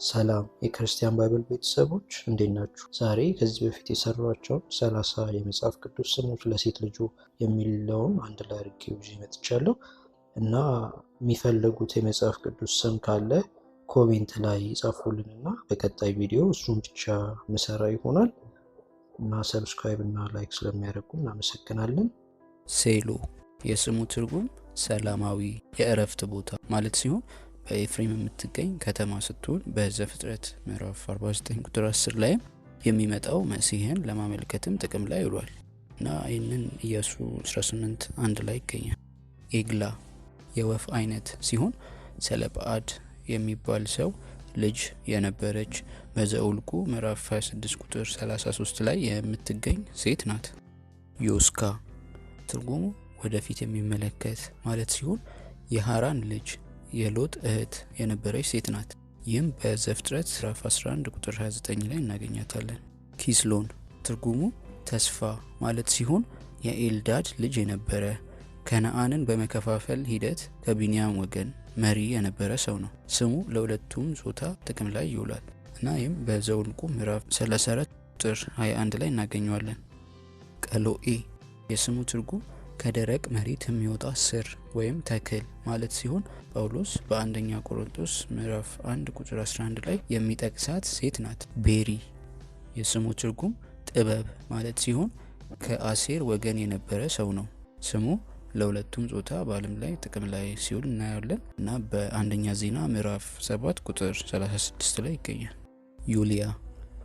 ሰላም የክርስቲያን ባይብል ቤተሰቦች እንዴት ናችሁ? ዛሬ ከዚህ በፊት የሰሯቸውን 30 የመጽሐፍ ቅዱስ ስሞች ለሴት ልጁ የሚለውን አንድ ላይ አድርጌ ይዤ መጥቻለሁ እና የሚፈልጉት የመጽሐፍ ቅዱስ ስም ካለ ኮሜንት ላይ ጻፉልንና በቀጣይ ቪዲዮ እሱን ብቻ ምሰራ ይሆናል እና ሰብስክራይብ እና ላይክ ስለሚያደርጉ እናመሰግናለን። ሴሎ የስሙ ትርጉም ሰላማዊ የእረፍት ቦታ ማለት ሲሆን በኤፍሬም የምትገኝ ከተማ ስትሆን በዘፍጥረት ምዕራፍ 49 ቁጥር 10 ላይ የሚመጣው መሲህን ለማመልከትም ጥቅም ላይ ይውላል እና ይህንን ኢያሱ 18 አንድ ላይ ይገኛል። ኤግላ የወፍ አይነት ሲሆን ሰለጰዓድ የሚባል ሰው ልጅ የነበረች በዘኍልቍ ምዕራፍ 26 ቁጥር 33 ላይ የምትገኝ ሴት ናት። ዮስካ ትርጉሙ ወደፊት የሚመለከት ማለት ሲሆን የሃራን ልጅ የሎጥ እህት የነበረች ሴት ናት። ይህም በዘፍጥረት ምዕራፍ 11 ቁጥር 29 ላይ እናገኛታለን። ኪስሎን ትርጉሙ ተስፋ ማለት ሲሆን የኤልዳድ ልጅ የነበረ ከነዓንን በመከፋፈል ሂደት ከቢንያም ወገን መሪ የነበረ ሰው ነው። ስሙ ለሁለቱም ጾታ ጥቅም ላይ ይውላል እና ይህም በዘኍልቍ ምዕራፍ 34 ቁጥር 21 ላይ እናገኘዋለን። ቀሎኤ የስሙ ትርጉም ከደረቅ መሬት የሚወጣ ስር ወይም ተክል ማለት ሲሆን ጳውሎስ በአንደኛ ቆሮንቶስ ምዕራፍ 1 ቁጥር 11 ላይ የሚጠቅሳት ሴት ናት። ቤሪ የስሙ ትርጉም ጥበብ ማለት ሲሆን ከአሴር ወገን የነበረ ሰው ነው። ስሙ ለሁለቱም ጾታ በዓለም ላይ ጥቅም ላይ ሲውል እናያለን እና በአንደኛ ዜና ምዕራፍ 7 ቁጥር 36 ላይ ይገኛል። ዩሊያ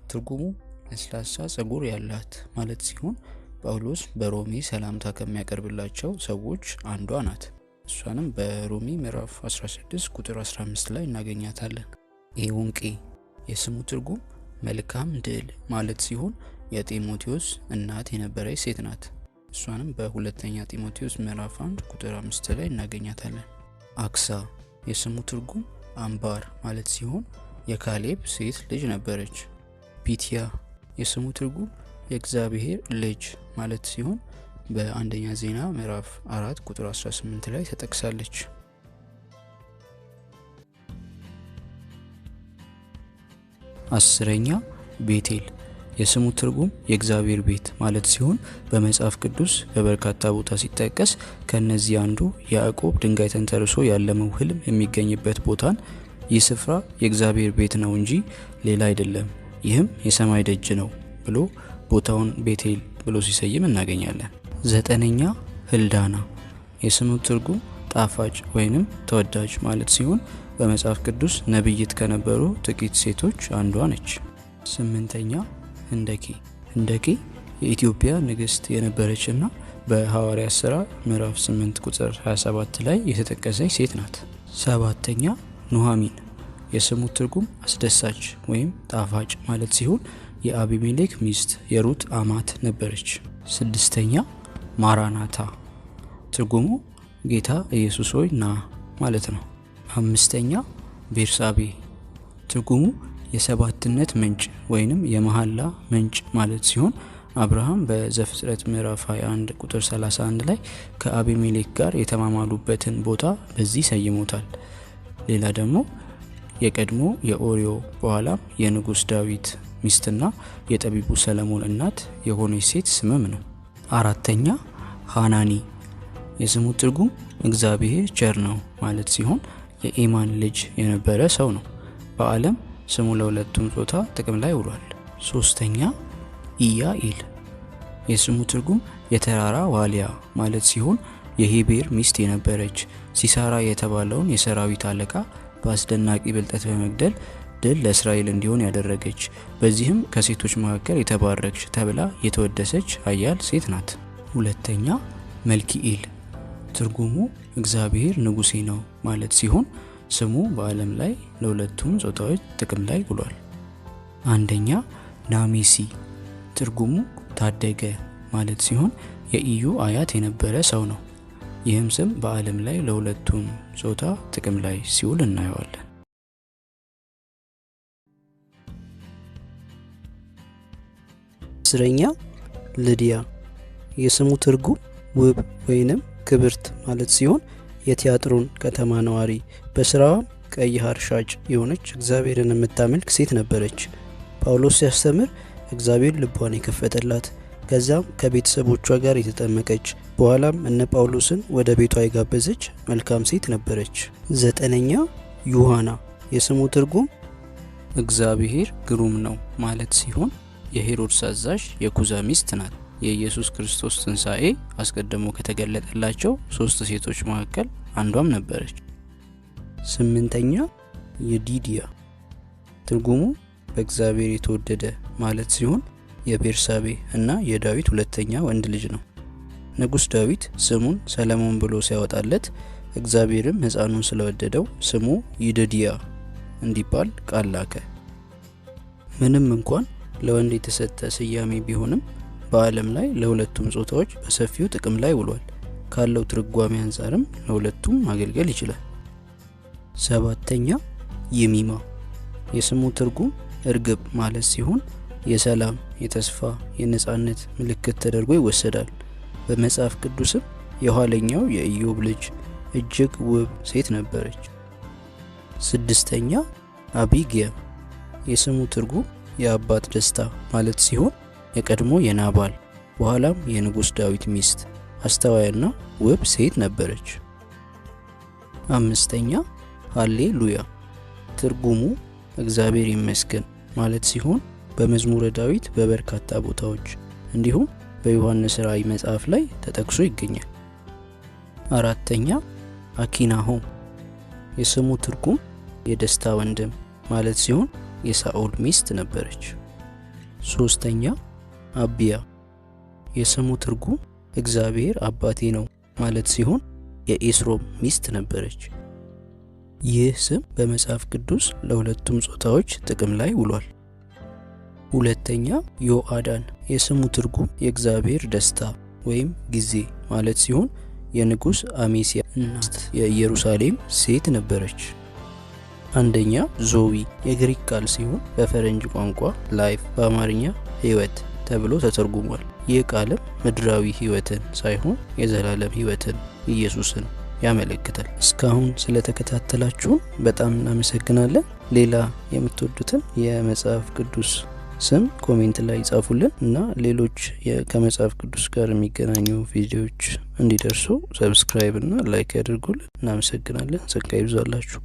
ትርጉሙ ለስላሳ ጸጉር ያላት ማለት ሲሆን ጳውሎስ በሮሜ ሰላምታ ከሚያቀርብላቸው ሰዎች አንዷ ናት። እሷንም በሮሜ ምዕራፍ 16 ቁጥር 15 ላይ እናገኛታለን። ኤውንቄ የስሙ ትርጉም መልካም ድል ማለት ሲሆን የጢሞቴዎስ እናት የነበረች ሴት ናት። እሷንም በሁለተኛ ጢሞቴዎስ ምዕራፍ 1 ቁጥር 5 ላይ እናገኛታለን። አክሳ የስሙ ትርጉም አምባር ማለት ሲሆን የካሌብ ሴት ልጅ ነበረች። ፒትያ የስሙ ትርጉም የእግዚአብሔር ልጅ ማለት ሲሆን በአንደኛ ዜና ምዕራፍ 4 ቁጥር 18 ላይ ተጠቅሳለች። አስረኛ ቤቴል የስሙ ትርጉም የእግዚአብሔር ቤት ማለት ሲሆን በመጽሐፍ ቅዱስ በበርካታ ቦታ ሲጠቀስ ከነዚህ አንዱ ያዕቆብ ድንጋይ ተንተርሶ ያለመው ህልም የሚገኝበት ቦታን ይህ ስፍራ የእግዚአብሔር ቤት ነው እንጂ ሌላ አይደለም፣ ይህም የሰማይ ደጅ ነው ብሎ ቦታውን ቤቴል ብሎ ሲሰይም እናገኛለን። ዘጠነኛ ህልዳና የስሙ ትርጉም ጣፋጭ ወይንም ተወዳጅ ማለት ሲሆን በመጽሐፍ ቅዱስ ነብይት ከነበሩ ጥቂት ሴቶች አንዷ ነች። ስምንተኛ ህንደኬ ህንደኬ የኢትዮጵያ ንግስት የነበረችና በሐዋርያት ሥራ ምዕራፍ 8 ቁጥር 27 ላይ የተጠቀሰች ሴት ናት። ሰባተኛ ኑሃሚን የስሙ ትርጉም አስደሳች ወይም ጣፋጭ ማለት ሲሆን የአቢሜሌክ ሚስት የሩት አማት ነበረች። ስድስተኛ ማራናታ ትርጉሙ ጌታ ኢየሱስ ሆይ ና ማለት ነው። አምስተኛ ቤርሳቤ ትርጉሙ የሰባትነት ምንጭ ወይንም የመሐላ ምንጭ ማለት ሲሆን አብርሃም በዘፍጥረት ምዕራፍ 21 ቁጥር 31 ላይ ከአቢሜሌክ ጋር የተማማሉበትን ቦታ በዚህ ሰይሞታል። ሌላ ደግሞ የቀድሞ የኦሪዮ በኋላም የንጉስ ዳዊት ሚስትና የጠቢቡ ሰለሞን እናት የሆነች ሴት ስምም ነው። አራተኛ ሃናኒ የስሙ ትርጉም እግዚአብሔር ቸር ነው ማለት ሲሆን የኤማን ልጅ የነበረ ሰው ነው። በዓለም ስሙ ለሁለቱም ጾታ ጥቅም ላይ ውሏል። ሶስተኛ ኢያኢል የስሙ ትርጉም የተራራ ዋሊያ ማለት ሲሆን የሄቤር ሚስት የነበረች ሲሳራ የተባለውን የሰራዊት አለቃ በአስደናቂ ብልጠት በመግደል ድል ለእስራኤል እንዲሆን ያደረገች በዚህም ከሴቶች መካከል የተባረክሽ ተብላ የተወደሰች ኃያል ሴት ናት። ሁለተኛ መልኪኤል ትርጉሙ እግዚአብሔር ንጉሴ ነው ማለት ሲሆን ስሙ በዓለም ላይ ለሁለቱም ጾታዎች ጥቅም ላይ ውሏል። አንደኛ ናሜሲ ትርጉሙ ታደገ ማለት ሲሆን የኢዩ አያት የነበረ ሰው ነው። ይህም ስም በዓለም ላይ ለሁለቱም ጾታ ጥቅም ላይ ሲውል እናየዋለን። አስረኛ ልዲያ የስሙ ትርጉም ውብ ወይንም ክብርት ማለት ሲሆን የቲያጥሮን ከተማ ነዋሪ በስራዋም ቀይ ሐር ሻጭ የሆነች እግዚአብሔርን የምታመልክ ሴት ነበረች። ጳውሎስ ሲያስተምር እግዚአብሔር ልቧን የከፈተላት፣ ከዛም ከቤተሰቦቿ ጋር የተጠመቀች፣ በኋላም እነ ጳውሎስን ወደ ቤቷ የጋበዘች መልካም ሴት ነበረች። 9ኛ ዮሐና የስሙ ትርጉም እግዚአብሔር ግሩም ነው ማለት ሲሆን የሄሮድስ አዛዥ የኩዛ ሚስት ናት። የኢየሱስ ክርስቶስ ትንሣኤ አስቀድሞ ከተገለጠላቸው 3 ሴቶች መካከል አንዷም ነበረች። 8ኛ የዲዲያ ትርጉሙ በእግዚአብሔር የተወደደ ማለት ሲሆን የቤርሳቤ እና የዳዊት ሁለተኛ ወንድ ልጅ ነው። ንጉሥ ዳዊት ስሙን ሰለሞን ብሎ ሲያወጣለት እግዚአብሔርም ሕፃኑን ስለወደደው ስሙ ይድድያ እንዲባል ቃል ላከ። ምንም እንኳን ለወንድ የተሰጠ ስያሜ ቢሆንም በዓለም ላይ ለሁለቱም ጾታዎች በሰፊው ጥቅም ላይ ውሏል። ካለው ትርጓሜ አንፃርም ለሁለቱም ማገልገል ይችላል። 7ኛ የሚማ የስሙ ትርጉም እርግብ ማለት ሲሆን የሰላም፣ የተስፋ፣ የነጻነት ምልክት ተደርጎ ይወሰዳል። በመጽሐፍ ቅዱስም የኋለኛው የኢዮብ ልጅ እጅግ ውብ ሴት ነበረች። 6ኛ አቢግያ የስሙ ትርጉም የአባት ደስታ ማለት ሲሆን የቀድሞ የናባል በኋላም የንጉሥ ዳዊት ሚስት አስተዋይና ውብ ሴት ነበረች። 5ኛ ሃሌሉያ ትርጉሙ እግዚአብሔር ይመስገን ማለት ሲሆን በመዝሙረ ዳዊት በበርካታ ቦታዎች እንዲሁም በዮሐንስ ራእይ መጽሐፍ ላይ ተጠቅሶ ይገኛል። 4ኛ አኪናሆም የስሙ ትርጉም የደስታ ወንድም ማለት ሲሆን የሳኦል ሚስት ነበረች። 3ኛ አቢያ የስሙ ትርጉም እግዚአብሔር አባቴ ነው ማለት ሲሆን የኤስሮም ሚስት ነበረች። ይህ ስም በመጽሐፍ ቅዱስ ለሁለቱም ጾታዎች ጥቅም ላይ ውሏል። 2ኛ ዮአዳን የስሙ ትርጉም የእግዚአብሔር ደስታ ወይም ጊዜ ማለት ሲሆን የንጉሥ አሜሲያ እናት የኢየሩሳሌም ሴት ነበረች። 1ኛ ዞዊ የግሪክ ቃል ሲሆን በፈረንጅ ቋንቋ ላይፍ በአማርኛ ሕይወት ተብሎ ተተርጉሟል። ይህ ቃልም ምድራዊ ሕይወትን ሳይሆን የዘላለም ሕይወትን ኢየሱስን ያመለክታል። እስካሁን ስለተከታተላችሁን በጣም እናመሰግናለን። ሌላ የምትወዱትን የመጽሐፍ ቅዱስ ስም ኮሜንት ላይ ጻፉልን እና ሌሎች ከመጽሐፍ ቅዱስ ጋር የሚገናኙ ቪዲዮዎች እንዲደርሱ ሰብስክራይብ እና ላይክ ያድርጉልን። እናመሰግናለን። ጸጋ ይብዛላችሁ።